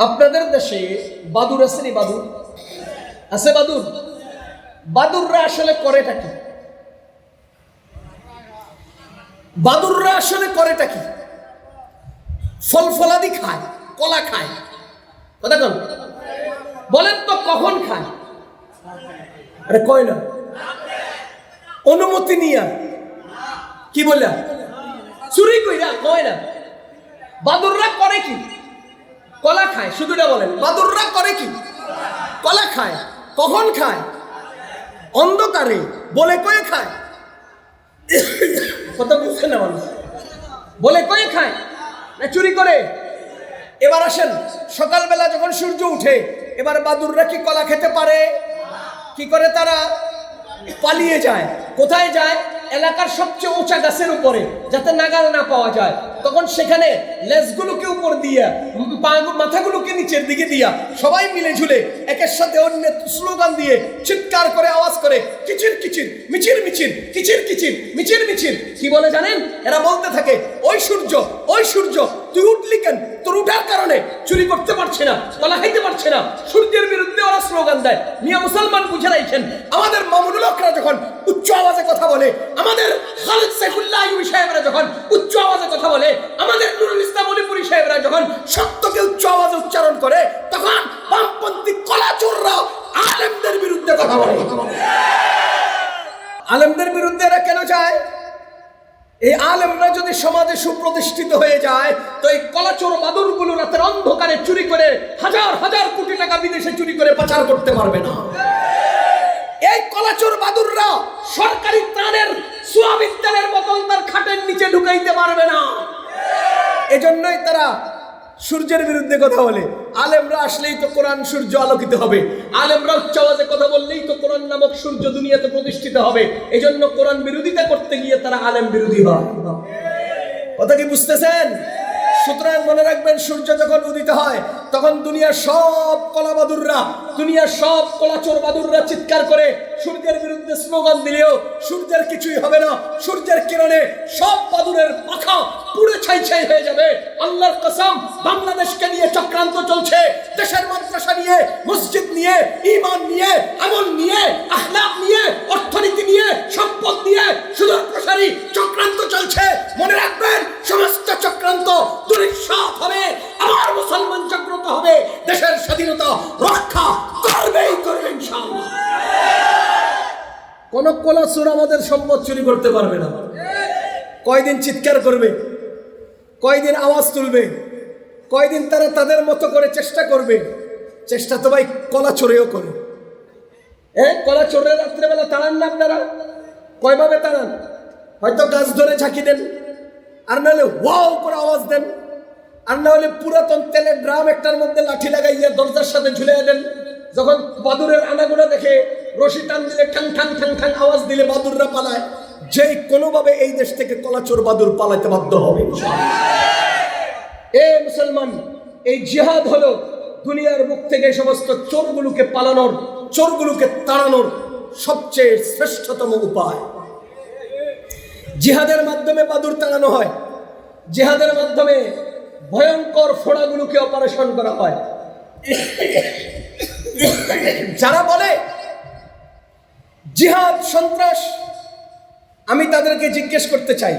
আপনাদের দেশে বাদুর আছে নি? বাদুর আছে? বাদুর বাদুররা আসলে করেটা কি? বাদুররা আসলে করেটা কি? ফল ফলাদি খায়, কলা খায়, কথা কন বলেন তো কখন খায়? আরে কয় না, অনুমতি নিয়া, কি বলে চুরি কইরা কয় না। বাদুররা করে কি? কলা খায়। শুধুটা বলেন, বাদুররা করে কি? কলা খায়। কখন খায়? অন্ধকারে, বলে কয়ে খায়। কথা বুঝছে না মানুষ? বলে কয়ে খায় না চুরি করে? এবার আসেন, সকালবেলা যখন সূর্য উঠে, এবার বাদুররা কি কলা খেতে পারে? কি করে তারা? পালিয়ে যায়। কোথায় যায়? এলাকার সবচেয়ে উঁচা গাছের উপরে, যাতে নাগাল না পাওয়া যায়। তখন সেখানে লেজগুলোকে উপর দিয়া, মাথাগুলোকে নিচের দিকে দিয়া, সবাই মিলে ঝুলে একের সাথে অন্যের স্লোগান দিয়ে চিৎকার করে আওয়াজ করে, কিচির কিচির মিচির মিচির, কিচির কিচির মিচির মিচির। কি বলে জানেন? এরা বলতে থাকে, ওই সূর্য, ওই সূর্য, তুই উঠলি কেন? তোর উঠার কারণে চুরি করতে পারছে না, কলা খাইতে পারছে না। সূর্যের বিরুদ্ধে ওরা স্লোগান দেয়। মিয়া মুসলমান বুঝে রাখেন, আমাদের মামুনুল হকরা যখন উচ্চ আওয়াজে কথা বলে, আমাদের খালেদ সাইফুল্লাহ আইয়ুবী সাহেবরা যখন উচ্চ আওয়াজে কথা বলে, আমাদের নুরুল ইসলাম অলিপুরি সাহেবরা যখন সত্যকে উচ্চ আওয়াজে উচ্চারণ করে, তখন বামপন্থী কলাচোররা আলেমদের বিরুদ্ধে কথা বলে। আলেমদের বিরুদ্ধে এরা কেন যায়? এই আলেমরা যদি সমাজে সুপ্রতিষ্ঠিত হয়ে যায়, তো এই কলাচোর বাদুরগুলো রাতের অন্ধকারে চুরি করে হাজার হাজার কোটি টাকা বিদেশে চুরি করে পাচার করতে পারবে না। এই কলাচোর বাদুররা সরকারি ত্রাণের সোয়াবিন তেলের বোতল তার খাটের নিচে ঢুকাইতে পারবে না। এজন্যই তারা সূর্যের বিরুদ্ধে কথা বলে। আলেমরা আসলেই তো কোরআন সূর্য আলোকিত হবে। আলেমরা উচ্চ আওয়াজে কথা বললেই তো কোরআন নামক সূর্য দুনিয়াতে প্রতিষ্ঠিত হবে। এজন্য কোরআন বিরোধিতা করতে গিয়ে তারা আলেম বিরোধী হয়। কথা কি বুঝতেছেন? সুতরাং মনে রাখবেন, সূর্য যখন উদিত হয়, তখন দুনিয়ার সব কলা বাদুররা, দুনিয়ার সব কলাচোর বাদুররা চিৎকার করে সূর্যের বিরুদ্ধে স্লোগান দিলেও সূর্যের কিছুই হবে না। সূর্যের কিরণে সব বাদুরের পাখা পুড়ে ছাই ছাই হয়ে যাবে। আল্লাহর কসম, বাংলাদেশকে নিয়ে চক্রান্ত চলছে। দেশের মাদ্রাসা নিয়ে, মসজিদ নিয়ে, ঈমান নিয়ে, আমল নিয়ে, আখলাক নিয়ে, অর্থনীতি নিয়ে, সম্পদ নিয়ে সুদূর প্রসারী চক্রান্ত চলছে। মনে রাখবেন, সমস্ত চক্রান্ত দুরিশ্বাত হবে। আমার মুসলমান জাগ্রত হবে, দেশের স্বাধীনতা রক্ষা করবেই করবে ইনশাআল্লাহ। কোন কলাচোর আমাদের সম্পদ চুরি করতে পারবে না। কয়দিন চিৎকার করবে, কয়দিন আওয়াজ তুলবে, কয়দিন তারা তাদের মতো করে চেষ্টা করবে। চেষ্টা তো ভাই কলাচোরেও করে। কলাচোরের রাত্রেবেলা তাড়ান না আপনারা? কয়ভাবে তাড়ান? হয়তো গাছ ধরে ঝাঁকি দেন, আর নাহলে ওয়াও করে আওয়াজ দেন, আর না হলে পুরাতন তেলের ড্রাম একটার মধ্যে লাঠি লাগাইয়া দরজার সাথে ঝুলে দেন। যখন বাদুরের আনাগোনা দেখে, রশি টান দিলে ঠাং ঠাং ঠাং ঠাং আওয়াজ দিলে বাদুররা পালায়। যেই কোনোভাবে এই দেশ থেকে কলাচোর বাদুর পালাইতে বাধ্য হবে। এ মুসলমান, এই জিহাদ হলো দুনিয়ার মুখ থেকে সমস্ত চোরগুলোকে পালানোর, চোরগুলোকে তাড়ানোর সবচেয়ে শ্রেষ্ঠতম উপায়। জিহাদের মাধ্যমে বাদুর তাড়ানো হয়। জিহাদের মাধ্যমে ভয়ঙ্কর ফোড়াগুলোকে অপারেশন করা হয়। যারা বলে জিহাদ সন্ত্রাস, আমি তাদেরকে জিজ্ঞেস করতে চাই,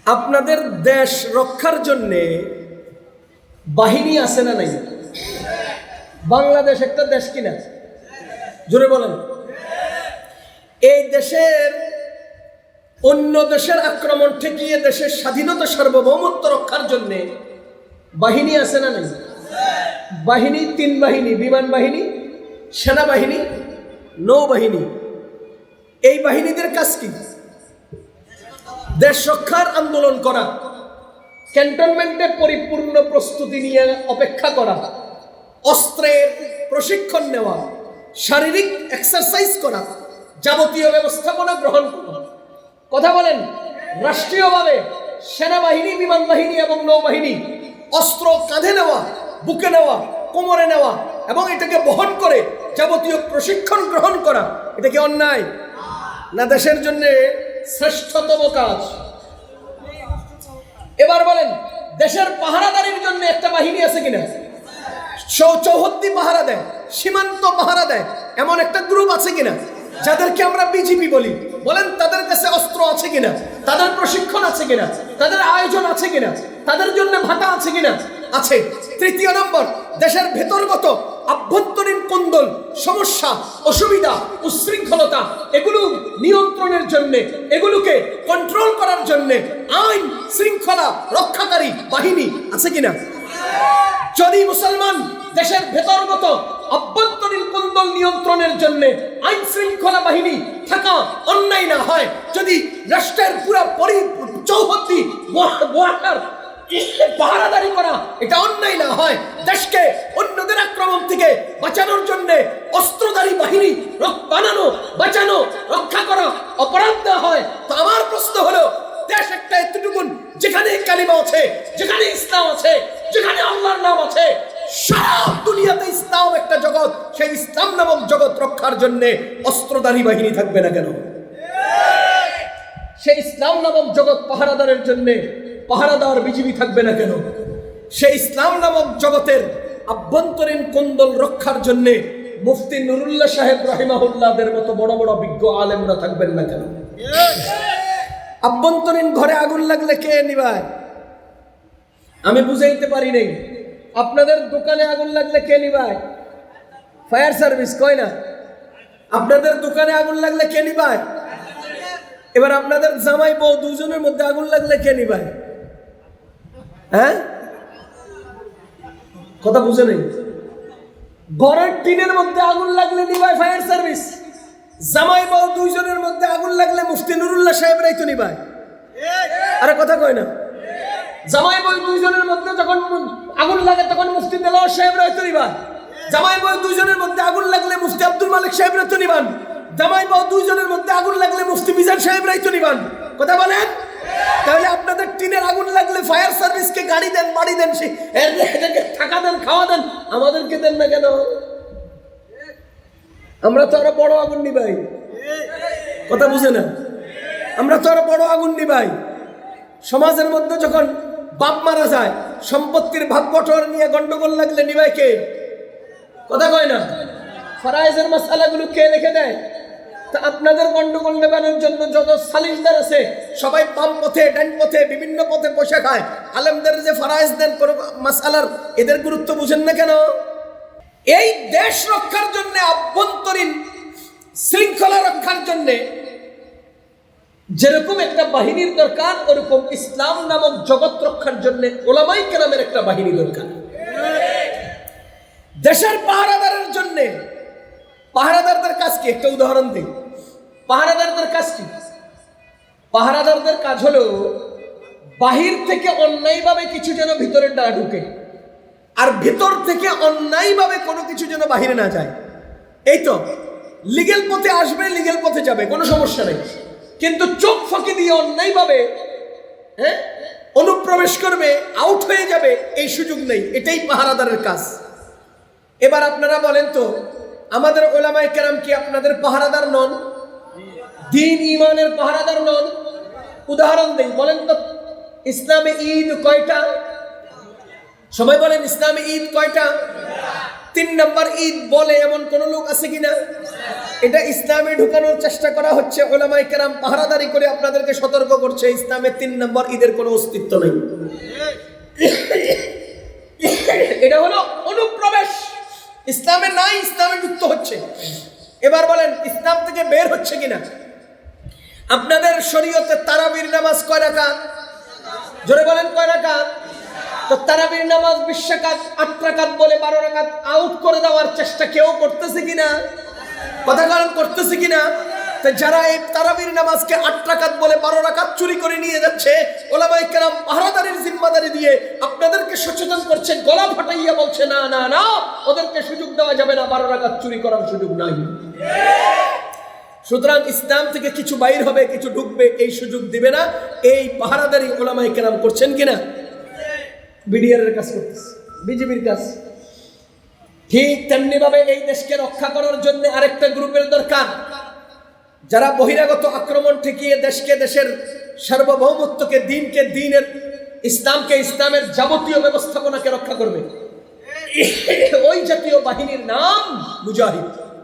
আপনাদের দেশ রক্ষার জন্য বাহিনী আছে না নাই? বাংলাদেশ একটা দেশ কিনা? জোরে বলেন। এই দেশের অন্য দেশের আক্রমণ ঠেকিয়ে দেশের স্বাধীনতা সার্বভৌমত্ব রক্ষার জন্য বাহিনী আছে না নাই? বাহিনী তিন বাহিনী: বিমান বাহিনী, সেনাবাহিনী, নৌবাহিনী। এই বাহিনীদের কাজ কি? দেশ রক্ষার আন্দোলন করা, ক্যান্টনমেন্টে পরিপূর্ণ প্রস্তুতি নিয়ে অপেক্ষা করা, অস্ত্রের প্রশিক্ষণ নেওয়া, শারীরিক এক্সারসাইজ করা, যাবতীয় ব্যবস্থাপনা গ্রহণ করা। কথা বলেন, রাষ্ট্রীয়ভাবে সেনাবাহিনী, বিমান বাহিনী এবং নৌবাহিনী অস্ত্র কাঁধে নেওয়া, বুকে নেওয়া, কোমরে নেওয়া এবং এটাকে বহন করে যাবতীয় প্রশিক্ষণ গ্রহণ করা, এটা কি অন্যায় না দেশের জন্য শ্রেষ্ঠতম কাজ? এবার বলেন, দেশের পাহারাদারির জন্য একটা কিনা? চৌহদ্দি পাহারা দেয়, সীমান্ত পাহারা দেয়, এমন একটা গ্রুপ আছে কিনা যাদেরকে আমরা বিজিবি বলি? বলেন তাদের কাছে অস্ত্র আছে কিনা? তাদের প্রশিক্ষণ আছে কিনা? তাদের আয়োজন আছে কিনা? তাদের জন্য ভাতা আছে কিনা? আছে। তৃতীয় নম্বর, দেশের ভেতরগত আভ্যন্তরীণ কোন্দল, সমস্যা, অসুবিধা, উশৃঙ্খলতা এগুলো নিয়ন্ত্রণের জন্য, এগুলোকে কন্ট্রোল করার জন্য আইন শৃঙ্খলা রক্ষাকারী বাহিনী আছে কিনা? যদি মুসলমান দেশের ভেতরগত আভ্যন্তরীণ কোন্দল নিয়ন্ত্রণের জন্য আইন শৃঙ্খলা বাহিনী থাকা অন্যায় না হয়, যদি রাষ্ট্রের পুরো চৌহদ্দি পাহারাদারি করা এটা অন্যায় না হয়, দেশকে অন্যদের আক্রমণ থেকে বাঁচানোর জন্য অস্ত্রধারী বাহিনী বানানো, বাঁচানো, রক্ষা করা অপরাধ না হয়, তো আমার প্রশ্ন হলো, দেশ একটা এতটুকুন যেখানে কালিমা আছে, যেখানে ইসলাম আছে, যেখানে আল্লাহর নাম আছে, সারা দুনিয়াতে ইসলাম একটা জগৎ, সেই ইসলাম নামক জগৎ রক্ষার জন্য অস্ত্রধারী বাহিনী থাকবে না কেন? সেই ইসলাম নামক জগৎ পাহারাদারের জন্য পাহারাদার বিজিবি থাকবে না কেন? সেই ইসলাম নামক জগতের আভ্যন্তরীণ কোন্দল রক্ষার জন্য মুফতি নুরুল্লাহ সাহেব রাহিমাহুল্লাহদের মতো বড় বড় বিজ্ঞ আলেমরা থাকবেন না কেন? আভ্যন্তরীণ ঘরে আগুন লাগলে কে নিভায়? আমি বুঝাইতে পারি নাই। আপনাদের দোকানে আগুন লাগলে কে নিভায়? ফায়ার সার্ভিস, কয় না? আপনাদের দোকানে আগুন লাগলে কে নিভায়? এবার আপনাদের জামাই বউ দুজনের মধ্যে আগুন লাগলে কে নিভায়? হ্যাঁ, কথা বুঝে নেই। ঘরের টিনের মধ্যে আগুন লাগলে নিভায় ফায়ার সার্ভিস, জামাই বউ দুইজনের মধ্যে আগুন লাগলে মুফতি নুরুল্লাহ সাহেবরাই তো নিভায়। আরে কথা কয় না? জামাই বউ দুইজনের মধ্যে যখন আগুন লাগে তখন মুফতি দেলোয়ার সাহেবরাই তো নিভায়। জামাই বউ দুইজনের মধ্যে আগুন লাগলে মুফতি আব্দুল মালিক সাহেবরা তো নিভান। জামাই বউ দুইজনের মধ্যে আগুন লাগলে মুফতি মিজান সাহেবরাই তো নিভান। কথা বলেন? তাহলে আপনাদের টিনের আগুন লাগলে ফায়ার সার্ভিসকে গাড়ি দেন, বাড়ি দেন, টাকা দেন, খাওয়া দেন, আমাদেরকে দেন না কেন? আমরা তো আরো বড় আগুন নিভাই। কথা বুঝে না? আমরা তো আরো বড় আগুন নিভাই। সমাজের মধ্যে যখন বাপ মারা যায়, সম্পত্তির ভাগ বটোয়ার নিয়ে গন্ডগোল লাগলে নিভাই কে? কথা কয় না? ফরায়েজের মাসালাগুলো কে লিখে দেয়? তা আপনাদের গন্ডগোল নেবানোর জন্য যত সালিশদার আছে সবাই বাম পথে, ডান পথে, বিভিন্ন পথে বসে খায়। আলেমদের যে ফরায়েজ দেন কোন মাসালার, এদের গুরুত্ব বুঝেন না কেন? এই দেশ রক্ষার জন্য, আভ্যন্তরীণ শৃঙ্খলা রক্ষার জন্য যেরকম একটা বাহিনীর দরকার, ওরকম ইসলাম নামক জগৎ রক্ষার জন্য ওলামায়ে কেরামের একটা বাহিনী দরকার। দেশের পাহারাদারের জন্য পাহারাদারদের কাজ কি? একটা উদাহরণ দিই। পাহারাদারদের কাজ কি? পাহারাদারদের কাজ হলো বাহির থেকে অন্যায়ভাবে কিছু যেন ভিতরে না ঢুকে, আর ভিতর থেকে অন্যায়ভাবে কোনো কিছু যেন বাহিরে না যায়। এই তো লিগেল পথে আসবে, লিগেল পথে যাবে, কোনো সমস্যা নেই, কিন্তু চোখ ফাঁকি দিয়ে অন্যায়ভাবে অনুপ্রবেশ করবে, আউট হয়ে যাবে, এই সুযোগ নেই। এটাই পাহারাদারের কাজ। এবার আপনারা বলেন তো, আমাদের ওলামায়ে কেরাম কি আপনাদের পাহারাদার নন? দ্বীন ঈমানের পাহারাদার নন? উদাহরণ দেই, বলেন তো ইসলামে ঈদ কয়টা? সবাই বলেন ইসলামে ঈদ কয়টা? 3 নম্বর ঈদ বলে এমন কোন লোক আছে কিনা? এটা ইসলামে ঢুকানোর চেষ্টা করা হচ্ছে। ওলামায়ে কেরাম পাহারাদারি করে আপনাদেরকে সতর্ক করছে, ইসলামে 3 নম্বর ঈদের কোনো অস্তিত্ব নেই। এটা হলো অনুপ্রবেশ, ইসলামে নাই, ইসলামে যুক্ত হচ্ছে। এবার বলেন ইসলাম থেকে বের হচ্ছে কিনা? আপনাদের শরীয়তে তারাবির নামাজ কয় রাকাত? জোরে বলেন কয় রাকাত? তো তারাবির নামাজ 20 রাকাত, 8 রাকাত বলে 12 রাকাত আউট করে দেওয়ার চেষ্টা কেউ করতেছে কিনা? কথা বলেন, করতেছে কিনা? তো যারা এই তারাবির নামাজকে 8 রাকাত বলে 12 রাকাত চুরি করে নিয়ে যাচ্ছে, ওলামায়ে কেরাম পাহারাদারির জিম্মাদারি দিয়ে আপনাদেরকে সচেতন করছে, গলা ফাটাইয়া বলছে না না না, ওদেরকে সুযোগ দেওয়া যাবে না, 12 রাকাত চুরি করার সুযোগ নাই। সুতরাং ইসলাম থেকে কিছু বাইর হবে, কিছু ঢুকবে, এই সুযোগ দিবে না। এই পাহারাদারি ওলামায়ে কেরাম করছেন কিনা? বিডিআর এর কাজ করতেছে, বিজেপির কাজ। ঠিক তেমনি ভাবে এই দেশকে রক্ষা করার জন্য আরেকটা গ্রুপের দরকার, যারা বহিরাগত আক্রমণ ঠেকিয়ে দেশকে, দেশের সার্বভৌমত্বকে, দিনকে, দিনের, ইসলামকে, ইসলামের যাবতীয় ব্যবস্থাপনাকে রক্ষা করবে। ওই জাতীয় বাহিনীর নাম মুজাহিদ।